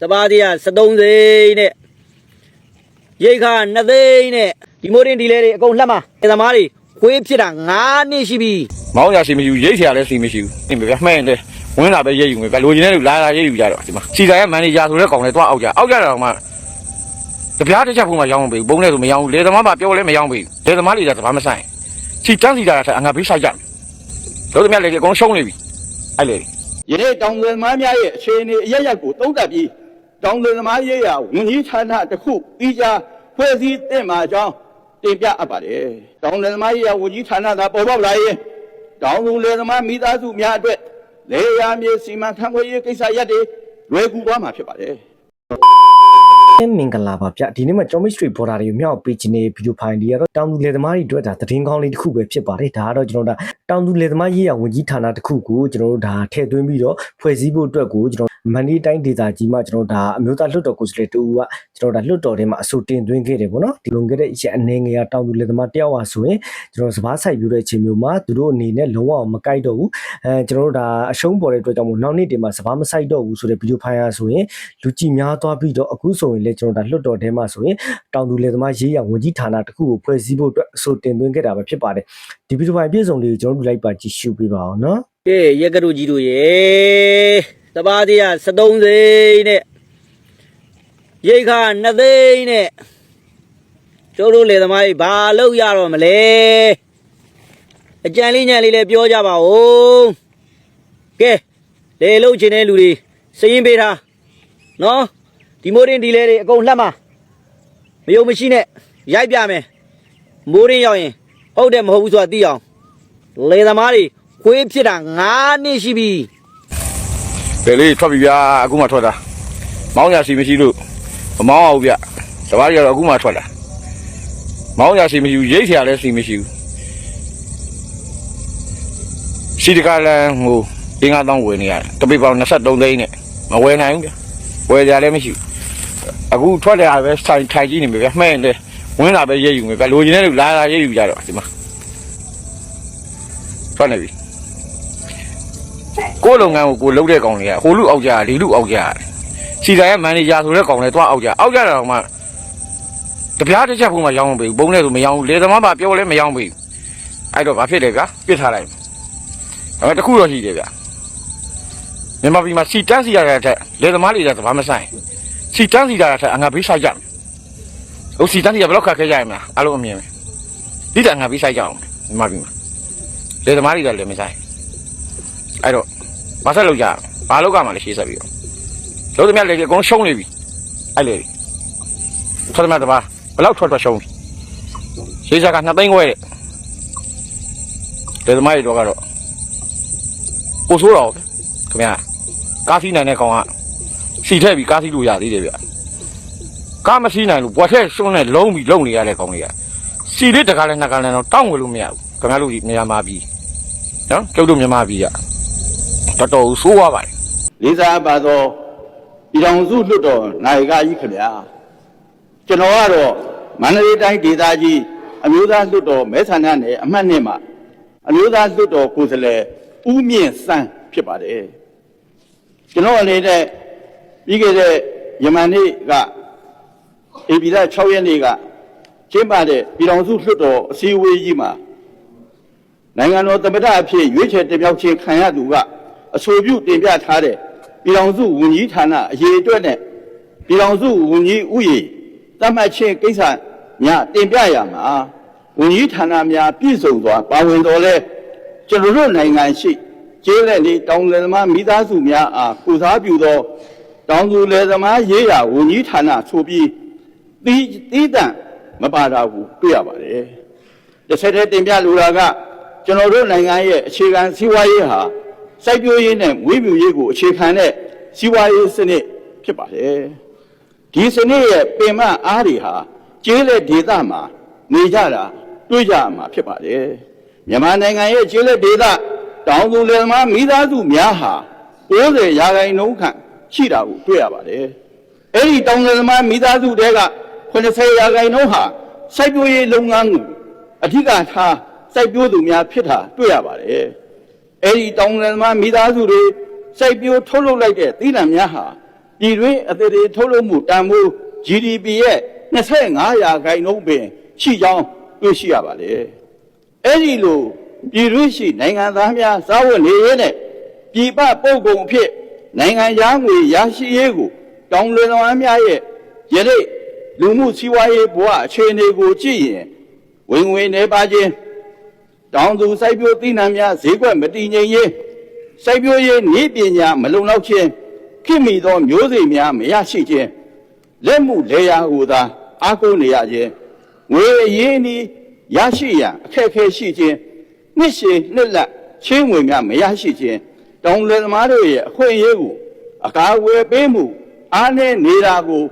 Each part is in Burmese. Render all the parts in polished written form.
တပါးတည်းက73သိန်းနဲ့ရိတ်ခါ2သိန်းနဲ့ဒီမိုးရင်ဒီလဲတွေအကုန်လှက်မှာသမားတွေခွေးဖြစ်တာ9နှစ်ရှိပြီမောင်းရရှိမရှိရိတ်ဆရာလည်းစီမရှိဘူးဒီမှာမှန်တယ်ဝင်လာပဲရိတ်ယူမယ်ပဲလိုချင်တဲ့လူလာရိတ်ယူကြတော့ဒီမှာစီဆိုင်ရဲ့မန်နေဂျာဆိုတဲ့ကောင်လည်းတွားအောက်ကြတော့မှတပြားတစ်ချက်ဖို့မှရောင်းမပေးဘူးဘုံနဲ့ဆိုမရောင်းဘူးလေသမားပါပြောလဲမရောင်းပေးဘူးလေသမားတွေကတဘာမဆိုင်စီတန်းစီတာကအငါဘေးဆိုင်ကြလို့တမလည်းအကုန်ရှုံးနေပြီအဲ့လေယနေ့တောင်သူသမားများရဲ့အခြေအနေအရရက်ကိုသုံးသပ်ပြီးတောင်သူသမားရေးရာဝန်ကြီးဌာနတစ်ခုပြီးကြဖွဲ့စည်းတင်မှာအကြောင်းတင်ပြအပ်ပါတယ်။တောင်သူသမားရေးရာဝန်ကြီးဌာနသာပေါ်ပေါက်လာရင်တောင်သူလယ်သမားမိသားစုများအတွက်လေယာမြေစီမံခန့်ခွဲရေးကိစ္စရပ်တွေလွယ်ကူသွားမှာဖြစ်ပါတယ်။မင်္ဂလာပါဗျဒီနေ့မှာ Jomi Street Border တွေကိုမြောက်ပေးခြင်းနဲ့ဗီဒီယိုဖိုင်တွေကတော့တောင်သူလယ်သမားတွေအတွက်ဒါသတင်းကောင်းလေးတစ်ခုပဲဖြစ်ပါတယ်ဒါကတော့ကျွန်တော်တို့တောင်သူလယ်သမားရေးရာဝန်ကြီးဌာနတစ်ခုကိုကျွန်တော်တို့ဒါထည့်သွင်းပြီးတော့ဖွဲ့စည်းဖို့အတွက်ကိုကျွန်တော်မန္တလေးတိုင်းဒေသကြီးမှာကျွန်တော်တို့ဒါအမျိုးသားလွှတ်တော်ကိုယ်စားလှယ်တူကကျွန်တော်တို့ဒါလွှတ်တော်ထဲမှာအဆိုတင်သွင်းခဲ့တယ်ပေါ့နော်ဒီလွန်ခဲ့တဲ့ရက်အနေငယ်ကတောင်သူလယ်သမားတယောက်ဟာဆိုရင်ကျွန်တော်စဘာဆိုင်ပြတဲ့အချိန်မျိုးမှာသူတို့အနေနဲ့လုံးဝမကိုက်တော့ဘူးကျွန်တော်တို့ဒါအရှုံးပေါ်တဲ့အတွက်ကြောင့်မို့နောက်နေ့တင်မှာစဘာမဆိုင်တော့ဘူးဆိုတဲ့ဗီဒီယိုဖိုင်ဟာဆိုရင်လူကြည့်များသွားပြီးတော့အခုဆိုရင်လည်းကျွန်တော်ဒါလွှတ်တော်ထဲမှာဆိုရင်တောင်သူလယ်သမားရေးရာဝန်ကြီးဌာနတစ်ခုကိုဖွဲ့စည်းဖို့အတွက်အဆိုတင်သွင်းခဲ့တာပဲဖြစ်ပါတယ်ဒီဗီဒီယိုဖိုင်ပြည့်စုံလေးကိုကျွန်တော်တို့လိုက်ပါကြည့်ရှုပေးပါအောင်နော်ကဲရက်ကတို့ကြီးတို့ရေတပါးတည်းက73သိန်းနဲ့ရိတ်ခါ2သိန်းနဲ့ကျိုးတို့လေသမားကြီးဘာလို့ရတော့မလဲအကြံလေးညံလေးလည်းပြောကြပါဦးကဲလေလို့ချင်တဲ့လူတွေစရင်ပေးထားနော်ဒီမိုးရင်ဒီလဲတွေအကုန်လှက်မှာမယုံမရှိနဲ့ရိုက်ပြမယ်မိုးရင်ရောက်ရင်ဟုတ်တယ်မဟုတ်ဘူးဆိုတာသိအောင်လေသမားတွေခွေးဖြစ်တာ9နှစ်ရှိပြီဘယ်လေးထွက်ပြီဗျာအခုမှထွက်တာမောင်းရရှိမရှိလို့မမောင်းအောင်ဗျတပါးကြီးကတော့အခုမှထွက်လာမောင်းရရှိမရှိရိတ်ဆရာလည်းစီမရှိဘူးစီတကလည်းဟို5000ဝယ်နေရတယ်တပိတ်ပေါင်း23သိန်းနဲ့မဝယ်နိုင်ဘူးဗျဝယ်ကြလည်းမရှိဘူးအခုထွက်တယ်ပဲဆိုင်ထိုင်ကြည့်နေပြီဗျမှန်တယ်ဝင်လာပဲရိတ်ယူမယ်ဗျလိုချင်တဲ့လူလာရိတ်ယူကြတော့ဒီမှာထွက်နေပြီကိုယ်လုပ်ငန်းကိုကိုလုပ်တဲ့ကောင်တွေကဟိုလူအောက်ကြဒီလူအောက်ကြစီဆိုင်ရဲ့မန်နေဂျာဆိုတဲ့ကောင်လည်းတွားအောက်ကြတော့မှတပြားတစ်ချက်ဖို့မှရောင်းမပေးဘူးဘုံနဲ့ဆိုမရောင်းဘူးလေသမားပါပြောလဲမရောင်းပေးဘူးအဲ့တော့ဘာဖြစ်လဲဗျပြစ်ထားလိုက်ဒါပေမဲ့တခုတော့ရှိတယ်ဗျမြန်မာပြည်မှာစီတန်းစီရတဲ့အထက်လေသမားတွေကဘာမဆိုင်စီတန်းစီရတဲ့အထက်အငါဘေးဆိုင်ကြဟိုစီတန်းစီရဘယ်တော့ခက်ခဲကြရမလားအားလုံးအမြင်ပဲဒီတန်ငါဘေးဆိုင်ကြအောင်မြန်မာပြည်မှာလေသမားတွေကလည်းမဆိုင်အဲ့တော့မဆက်လို့ကြဘာလောက်ကမှလည်းရှေ့ဆက်ပြီးတော့လို့တမလည်းအကုန်ရှုံးနေပြီအဲ့လေထွက်သမားတပါဘယ်လောက်ထွက်ရှုံးပြီရှေ့ဆက်က2သိန်းခွဲတဲ့လေသမားတွေတော့ကတော့ပို့ဆိုးတော့ခင်ဗျာကားစီးနိုင်တဲ့ကောင်ကစီထည့်ပြီးကားစီးလို့ရသေးတယ်ဗျကားမစီးနိုင်လို့ဘွားထက်ရှုံးနဲ့လုံးပြီးလုံနေရတဲ့ကောင်တွေကစီလေးတကားလဲနှစ်ကားလဲတော့တောင်းဝယ်လို့မရဘူးခင်ဗျားတို့မြန်မာပြည်နော်ကျုပ်တို့မြန်မာပြည်ကတော်တော်ဆိုးသွားပါတယ်လေးစားပါသောပြည်ထောင်စုလွှတ်တော်နိုင်ကကြီးခင်ဗျာကျွန်တော်ကတော့မန္တလေးတိုင်းဒေသကြီးအမျိုးသားလွှတ်တော်မဲဆန္ဒနယ်အမှတ်2မှာအမျိုးသားလွှတ်တော်ကိုယ်စားလှယ်ဦးမြင့်စန်းဖြစ်ပါတယ်ကျွန်တော်အနေနဲ့ပြီးခဲ့တဲ့ယမန်နေ့ကဧပြီလ6ရက်နေ့ကကျင်းပတဲ့ပြည်ထောင်စုလွှတ်တော်အစည်းအဝေးကြီးမှာနိုင်ငံတော်သမ္မတအဖြစ်ရွေးချယ်တင်မြှောက်ခြင်းခံရသူကအဆိုပြုတင်ပြထားတဲ့ပြည်ထောင်စုဝန်ကြီးဌာနအရေးအတွက်နဲ့ပြည်ထောင်စုဝန်ကြီးဥယျာဉ်သတ်မှတ်ခြင်းကိစ္စများတင်ပြရမှာဝန်ကြီးဌာနများပြည့်စုံစွာပါဝင်တော်လဲကျွန်တော်တို့နိုင်ငံရှိကျေးလက်လေးတောင်သူလယ်သမားမိသားစုများအားကုစားပြုသောတောင်သူလယ်သမားရေးရာဝန်ကြီးဌာနဆိုပြီးသီးသန့်မပါတာကိုတွေ့ရပါတယ်တစ်ဆက်တည်းတင်ပြလိုတာကကျွန်တော်တို့နိုင်ငံရဲ့အခြေခံစီးပွားရေးဟာစိုက်ပျိုးရေးနဲ့မွေးမြူရေးကိုအခြေခံတဲ့စီးပွားရေးစနစ်ဖြစ်ပါတယ်ဒီစနစ်ရဲ့ပင်မအားတွေဟာကျေးလက်ဒေသမှာနေကြတာတွေ့ကြမှာဖြစ်ပါတယ်မြန်မာနိုင်ငံရဲ့ကျေးလက်ဒေသတောင်သူလယ်သမားမိသားစုများဟာ90%ခန့်ရှိတာကိုတွေ့ရပါတယ်အဲ့ဒီတောင်သူလယ်သမားမိသားစုတွေက80%ဟာစိုက်ပျိုးရေးလုပ်ငန်းကိုအဓိကထားစိုက်ပျိုးသူများဖြစ်တာတွေ့ရပါတယ်အဲ့ဒီတောင်သူလယ်သမားမိသားစုတွေစိုက်ပျိုးထုတ်လုပ်လိုက်တဲ့သီးနှံများဟာပ ပြည်တွင်းအသေးသေးထုတ်လုပ်မှုတန်ဖိုး GDP ရဲ့25%ပင်ရှိကြောင်းတွေ့ရှိရပါတယ်။အဲ့ဒီလိုပြည်တွင်းရှိနိုင်ငံသားများစားဝတ်နေရေးနဲ့ပြည်ပပို့ကုန်အဖြစ်နိုင်ငံသားငွေရရှိရေးကိုတောင်လွင်သမားများရဲ့ယနေ့လူမှုစီးပွားရေးဘဝအခြေအနေကိုကြည့်ရင်ဝင်ငွေနေပါခြင်းတောင်သူစိုက်ပျိုးသီးနှံများဈေးကွက်မတည်ငြိမ်ရေးစိုက်ပျိုးရေးနည်းပညာမလုံလောက်ခြင်းခိမိသောမျိုးစေ့များမရရှိခြင်းလက်မှုလေယာကိုသာအားကိုးနေရခြင်းငွေအရင်းအနှီးရရှိရန်အခက်အခဲရှိခြင်းနှစ်ရှည်နှစ်လချင်းငွေများမရရှိခြင်းတောင်လယ်သမားတို့ရဲ့အခွင့်အရေးကိုအကာအကွယ်ပေးမှုအားနည်းနေတာကို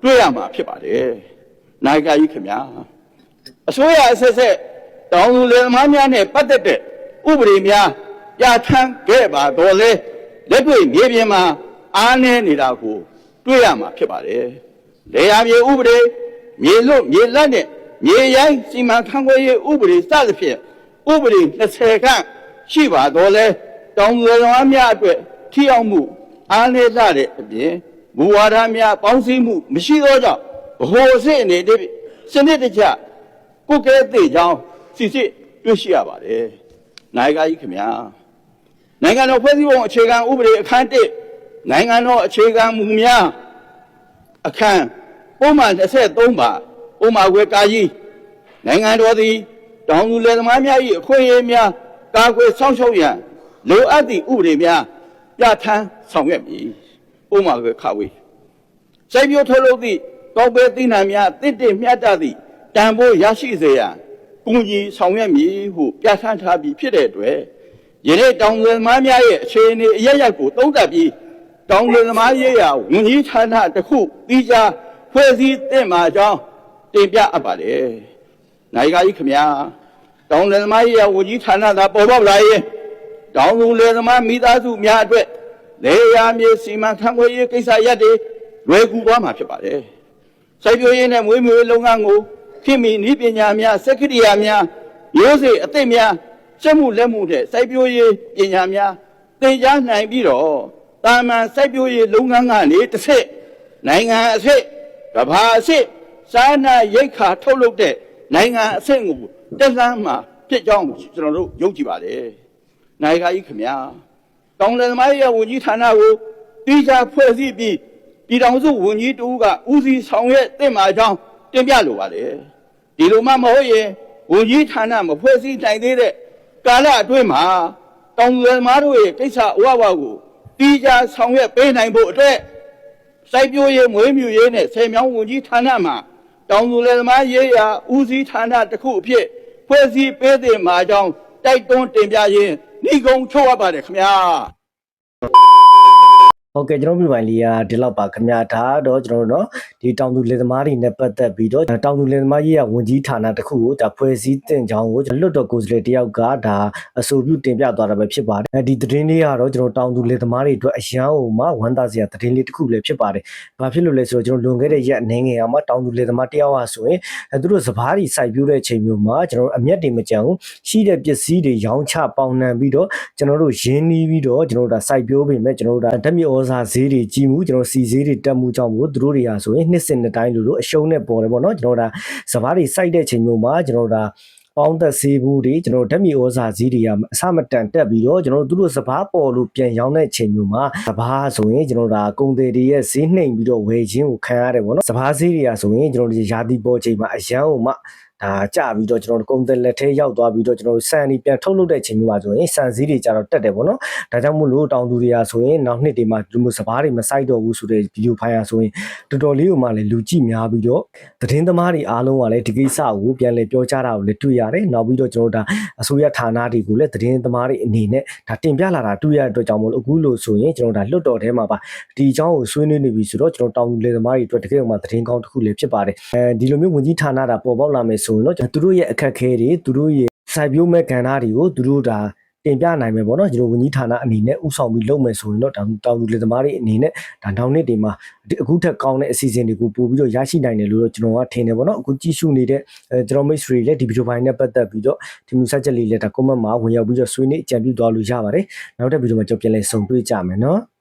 တွေ့ရမှာဖြစ်ပါတယ်။နိုင်ကကြီးခင်ဗျာအစိုးရအဆက်ဆက်တောင်သူလယ်သမားများနဲ့ပတ်သက်တဲ့ဥပဒေများပြဋ္ဌာန်းခဲ့ပါတော့လေလက်တွေ့မြေပြင်မှာအားနည်းနေတာကိုတွေ့ရမှာဖြစ်ပါတယ်။လေယာမြေဥပဒေမြေလွတ်မြေလတ်နဲ့မြေရိုင်းစီမံခန့်ခွဲရေးဥပဒေစသဖြင့်ဥပဒေ20ခန့်ရှိပါတော့လေတောင်သူလယ်သမားများအတွက်ထိရောက်မှုအားနည်းလာတဲ့အပြင်မူဝါဒများပေါင်းစည်းမှုမရှိသောကြောင့်ဗဟိုအဆင့်အနေနဲ့စနစ်တကျကုတ်ကဲသိကြောင်းစစ်စစ်တွေ့ရှိရပါတယ်။နိုင်ကကြီးခင်ဗျာနိုင်ငံတော်ဖွဲ့စည်းပုံအခြေခံဥပဒေအခန်း1နိုင်ငံတော်အခြေခံမူများအခန်းပုံမှန်23ပါဥပမာခွဲကာကြီးနိုင်ငံတော်သည်တောင်သူလယ်သမားများ၏အခွင့်အရေးများကာကွယ်စောင့်ရှောက်ရန်လိုအပ်သည့်ဥပဒေများပြဋ္ဌာန်းဆောင်ရွက်မည်ဥပမာခွဲခါဝေးစိုက်ပျိုးထုတ်လုပ်သည့်ကောက်ပဲသီးနှံများတည်တည်မျှတသည့်တန်ဖိုးရရှိစေရန်ကူညီဆောင်ရွက်မည်ဟုပြဋ္ဌာန်းထားပြီးဖြစ်တဲ့အတွက်ယနေ့တောင်သူလယ်သမားများရဲ့အခြေအနေအရရက်ကိုသုံးသပ်ပြီးတောင်သူလယ်သမားရေးရာဝန်ကြီးဌာနတစ်ခုပြီးခြားဖွဲ့စည်းသင့်မှာကြောင်းတင်ပြအပ်ပါတယ်။နိုင်ကကြီးခင်ဗျာတောင်လယ်သမားရေးရာဝန်ကြီးဌာနသာပေါ်ပေါက်လာရင်တောင်သူလယ်သမားမိသားစုများအတွက်လေယာမြေစီမံခန့်ခွဲရေးကိစ္စရပ်တွေလွယ်ကူသွားမှာဖြစ်ပါတယ်။စိုက်ပျိုးရေးနဲ့မွေးမြူရေးလုပ်ငန်းကိုခေတ်မီနည်းပညာများစက်ကိရိယာများမျိုးစေ့အသစ်များစက်မှုလက်မှုတဲ့စိုက်ပျိုးရေးပညာများသင်ကြားနိုင်ပြီးတော့တာမန်စိုက်ပျိုးရေးလုပ်ငန်းကနေတစ်ဆက်နိုင်ငံအဆင့်ကမ္ဘာအဆင့်စားနာရိတ်ခါထုတ်လုပ်တဲ့နိုင်ငံအဆင့်ကိုတက်လှမ်းမှာဖြစ်ကြောင်းကျွန်တော်တို့ယုံကြည်ပါတယ်။နိုင်ကကြီးခင်ဗျာတောင်လယ်သမားရဲ့ဝန်ကြီးဌာနကိုပြီးခြားဖွဲ့စည်းပြီးပြည်ထောင်စုဝန်ကြီးတူကဦးစီးဆောင်ရွက်သင့်မှာကြောင်းတင်ပြလိုပါတယ်။ဒီလိုမှမဟုတ်ရင်ဝန်ကြီးဌာနမဖွဲ့စည်းနိုင်သေးတဲ့ကာလအတွင်းမှာတောင်သူလယ်သမားတို့ရဲ့ကိစ္စအဝဝကိုပြီးခြားဆောင်ရွက်ပေးနိုင်ဖို့အတွက်စိုက်ပျိုးရေးမွေးမြူရေးနဲ့ဆယ်မြောင်းဝန်ကြီးဌာနမှာတောင်သူလယ်သမားရေးရာဦးစီးဌာနတစ်ခုအဖြစ်ဖွဲ့စည်းပေးသင့်မှာကြောင်းတိုက်တွန်းတင်ပြရင်းနှိကုံချုပ်ရပါတယ်ခင်ဗျာဟုတ်ကဲ့ကျွန်တော်ပြည်ပိုင်လေးကဒီလောက်ပါခင်ဗျာဒါတော့ကျွန်တော်တို့เนาะဒီတောင်သူလယ်သမားတွေနဲ့ပတ်သက်ပြီးတော့တောင်သူလယ်သမားရေးရဝန်ကြီးဌာနတစ်ခုကိုဒါဖွဲ့စည်းတင်ကြောင်းကိုလွတ်တော်ကိုယ်စားလှယ်တယောက်ကဒါအဆိုပြုတင်ပြသွားတာပဲဖြစ်ပါတယ်ဒီသတင်းလေးကတော့ကျွန်တော်တောင်သူလယ်သမားတွေအတွက်အရန်ဟိုမှာဝန်သားစရာသတင်းလေးတစ်ခုလည်းဖြစ်ပါတယ်ဘာဖြစ်လို့လဲဆိုတော့ကျွန်တော်လွန်ခဲ့တဲ့ရက်အနေငယ်အောင်မှာတောင်သူလယ်သမားတယောက်ဟာဆိုရင်သူတို့စပားတွေစိုက်ပျိုးတဲ့အချိန်မျိုးမှာကျွန်တော်အမျက်တွေမကြံဘူးရှိတဲ့ပစ္စည်းတွေရောင်းချပေါင်နှံပြီးတော့ကျွန်တော်တို့ရင်းနှီးပြီးတော့ကျွန်တော်တို့ဒါစိုက်ပျိုးပေမဲ့ကျွန်တော်တို့ဒါဓာတ်မြေဩဇာဈေးတွေကြီးမှုကျွန်တော်စီဈေးတွေတက်မှုကြောင့်မို့သူတို့တွေကဆိုရင်နှစ်စဉ်နှစ်တိုင်းလိုအရှုံးနဲ့ပေါ်တယ်ပေါ့နော်ကျွန်တော်ဒါစပားတွေစိုက်တဲ့ချိန်မျိုးမှာကျွန်တော်ဒါပေါင်းသက်ဆေးဘူးတွေကျွန်တော်ဓာတ်မြေဩဇာဈေးတွေကအဆမတန်တက်ပြီးတော့ကျွန်တော်တို့စပားပေါ်လို့ပြန်ရောင်းတဲ့ချိန်မျိုးမှာစပားဆိုရင်ကျွန်တော်ဒါကုန်သည်တွေရဲ့ဈေးနှိမ်ပြီးတော့ဝယ်ခြင်းကိုခံရတယ်ပေါ့နော်စပားဈေးတွေကဆိုရင်ကျွန်တော်တို့ရာသီပေါ်ချိန်မှာအရန်ဟိုမှဒါကြပြီးတော့ကျွန်တော်တို့ကုန်တယ်လက်ထဲရောက်သွားပြီးတော့ကျွန်တော်တို့စံဒီပြန်ထုတ်လုပ်တဲ့ချိန်မျိုးမှာဆိုရင်စံစည်းတွေကြတော့တက်တယ်ပေါ့နော်ဒါကြောင့်မို့လို့တောင်သူတွေကဆိုရင်နောက်နှစ်တွေမှာဒီလိုစပားတွေမစိုက်တော့ဘူးဆိုတဲ့ဗီဒီယိုဖိုင်ရဆိုရင်တော်တော်လေးကိုမှလည်းလူကြည့်များပြီးတော့သတင်းသမားတွေအားလုံးကလည်းဒီကိစ္စကိုပြန်လည်ပြောကြားတာကိုလည်းတွေ့ရတယ်နောက်ပြီးတော့ကျွန်တော်တို့ဒါအစိုးရဌာနတွေကိုလည်းသတင်းသမားတွေအနေနဲ့ဒါတင်ပြလာတာတွေ့ရတဲ့အတွက်ကြောင့်မို့လို့အခုလို့ဆိုရင်ကျွန်တော်ဒါလွတ်တော်ထဲမှာပါဒီအကြောင်းကိုဆွေးနွေးနေပြီဆိုတော့ကျွန်တော်တောင်သူလယ်သမားတွေအတွက်တကယ်မှသတင်းကောင်းတစ်ခုလည်းဖြစ်ပါတယ်ဒီလိုမျိုးဝန်ကြီးဌာနတာပေါ်ပေါက်လာမယ်ဆိုရင်တော့သူတို့ရဲ့အခက်အခဲတွေသူတို့ရဲ့စိုက်ပျိုးမဲ့ကဏ္ဍတွေကိုသူတို့ဒါတင်ပြနိုင်မယ်ပေါ့နော်ကျွန်တော်ဝန်ကြီးဌာနအနေနဲ့ဥဆောင်ပြီးလုပ်မယ်ဆိုရင်တော့တောင်သူလယ်သမားတွေအနေနဲ့ဒါနောက်နှစ်တွေမှာအခုထက်ကောင်းတဲ့အစီအစဉ်တွေကိုပို့ပြီးတော့ရရှိနိုင်တယ်လို့ကျွန်တော်ကထင်တယ်ပေါ့နော်အခုကြည့်ရှုနေတဲ့ကျွန်တော်မိတ်ဆွေတွေလည်းဒီဗီဒီယိုဖိုင်နဲ့ပတ်သက်ပြီးတော့ဒီမျိုးဆက်ချက်လေးလည်းဒါ comment မှာဝင်ရောက်ပြီးတော့ဆွေးနွေးအကြံပြုသွားလို့ရပါတယ်နောက်တဲ့ဗီဒီယိုမှာကျွန်တော်ပြန်လည်ဆုံတွေ့ကြမယ်နော်